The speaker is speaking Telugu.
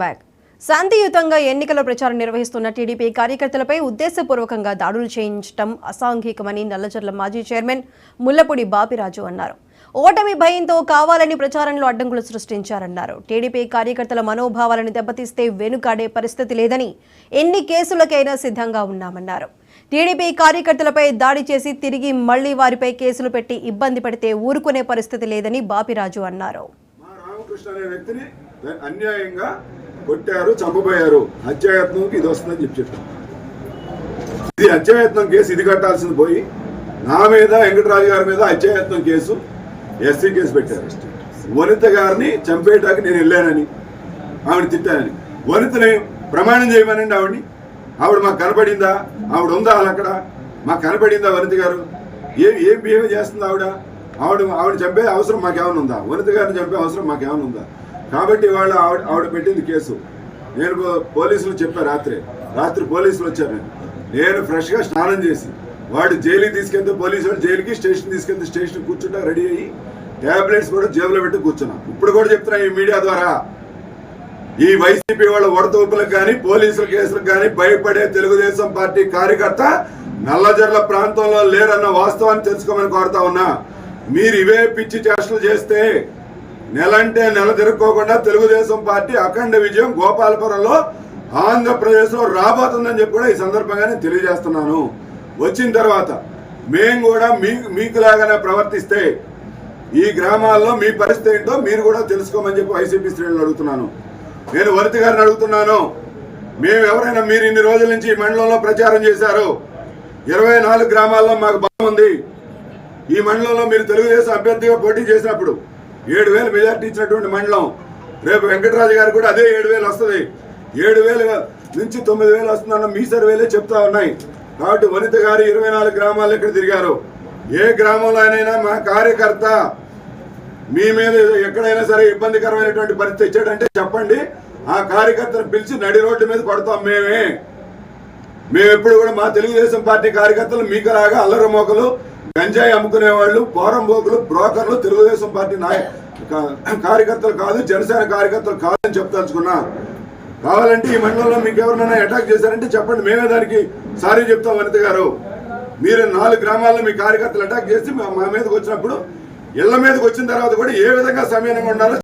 బ్యాక్ శాంతియుతంగా ఎన్నికల ప్రచారం నిర్వహిస్తున్న టీడీపీ కార్యకర్తలపై ఉద్దేశపూర్వకంగా దాడులు చేయించడం అసాంఘికమని నల్లజర్ల మాజీ చైర్మన్ ముల్లపూడి బాపిరాజు అన్నారు. ఓటమి భయంతో కావాలని ప్రచారంలో అడ్డంకులు సృష్టించారన్నారు. టీడీపీ కార్యకర్తల మనోభావాలను దెబ్బతీస్తే వెనుకాడే పరిస్థితి లేదని, ఎన్ని కేసులకైనా సిద్ధంగా ఉన్నామన్నారు. టీడీపీ కార్యకర్తలపై దాడి చేసి తిరిగి మళ్లీ వారిపై కేసులు పెట్టి ఇబ్బంది పడితే ఊరుకునే పరిస్థితి లేదని బాపిరాజు అన్నారు. కొట్టారు, చంపబోయారు, హత్యాయత్నంకి ఇది వస్తుందని చెప్పారు. ఇది హత్యాయత్నం కేసు, ఇది కట్టాల్సింది పోయి నా మీద, వెంకటరాజు గారి మీద హత్యాయత్నం కేసు, ఎస్సీ కేసు పెట్టారు. వనిత గారిని చంపేయటానికి నేను వెళ్ళానని, ఆవిడ తిట్టానని, వనితని ప్రమాణం చేయమనండి. ఆవిడ మాకు కనపడిందా? ఆవిడ ఉందా అక్కడ? మాకు కనపడిందా వనిత గారు? ఏం బిహేవ్ చేస్తుంది ఆవిడ చంపే అవసరం మాకేమైనా ఉందా? వనిత గారిని చంపే అవసరం మాకేమైనా ఉందా? కాబట్టి వాళ్ళు ఆవిడ పెట్టింది కేసు. నేను పోలీసులు చెప్పా, రాత్రి పోలీసులు వచ్చారు. నేను ఫ్రెష్గా స్నానం చేసి వాడు జైలుకి తీసుకెళ్తే పోలీసు వాడు జైలుకి, స్టేషన్ తీసుకెళ్తే స్టేషన్ కూర్చుంటా రెడీ అయ్యి ట్యాబ్లెట్స్ కూడా జేబులో పెట్టి కూర్చున్నా. ఇప్పుడు కూడా చెప్తున్నా ఈ మీడియా ద్వారా, ఈ వైసీపీ వాళ్ళ వడతూపులకు కానీ పోలీసుల కేసులకు కానీ భయపడే తెలుగుదేశం పార్టీ కార్యకర్త నల్లజర్ల ప్రాంతంలో లేరన్న వాస్తవాన్ని తెలుసుకోమని కోరుతా ఉన్నా. మీరు ఇవే పిచ్చి చేష్టలు చేస్తే నెలంటే నెల తిరుక్కోకుండా తెలుగుదేశం పార్టీ అఖండ విజయం గోపాలపురంలో, ఆంధ్రప్రదేశ్లో రాబోతుందని చెప్పి కూడా ఈ సందర్భంగా నేను తెలియజేస్తున్నాను. వచ్చిన తర్వాత మేము కూడా మీకులాగానే ప్రవర్తిస్తే ఈ గ్రామాల్లో మీ పరిస్థితి ఏంటో మీరు కూడా తెలుసుకోమని చెప్పి వైసీపీ శ్రేణులు అడుగుతున్నాను. నేను వనిత గారిని అడుగుతున్నాను. మేము ఎవరైనా, మీరు ఇన్ని రోజుల నుంచి ఈ మండలంలో ప్రచారం చేశారు, 24 గ్రామాల్లో మాకు బలం ఉంది. ఈ మండలంలో మీరు తెలుగుదేశం అభ్యర్థిగా పోటీ చేసినప్పుడు 7,000 మెజార్టీ ఇచ్చినటువంటి మండలం. రేపు వెంకటరాజు గారు కూడా అదే 7,000 వస్తుంది. 7,000 నుంచి 9,000 వస్తుందన్న మీ సర్వేలే చెప్తా ఉన్నాయి. కాబట్టి వనిత గారు 24 గ్రామాల్లో ఇక్కడ తిరిగారు. ఏ గ్రామంలో అయినా మా కార్యకర్త మీ మీద ఎక్కడైనా సరే ఇబ్బందికరమైనటువంటి పరిస్థితి ఇచ్చాడంటే చెప్పండి, ఆ కార్యకర్తను పిలిచి నడి రోడ్డు మీద కొడతాం. మేము ఎప్పుడు కూడా మా తెలుగుదేశం పార్టీ కార్యకర్తలు మీకులాగా అల్లరి మోకలు, గంజాయి అమ్ముకునే వాళ్ళు, పోరంబోకులు, బ్రోకర్లు తెలుగుదేశం పార్టీ కార్యకర్తలు కాదు, జనసేన కార్యకర్తలు కాదని చెప్తాల్చుకున్నా. కావాలంటే ఈ మండలంలో మీకు ఎవరినైనా అటాక్ చేశారంటే చెప్పండి, మేమే దానికి సారీ చెప్తాం. వనిత గారు, మీరు 4 గ్రామాల్లో మీ కార్యకర్తలు అటాక్ చేసి మా మీదకి వచ్చినప్పుడు, ఇళ్ల మీదకి వచ్చిన తర్వాత కూడా ఏ విధంగా సమయంగా ఉండాలో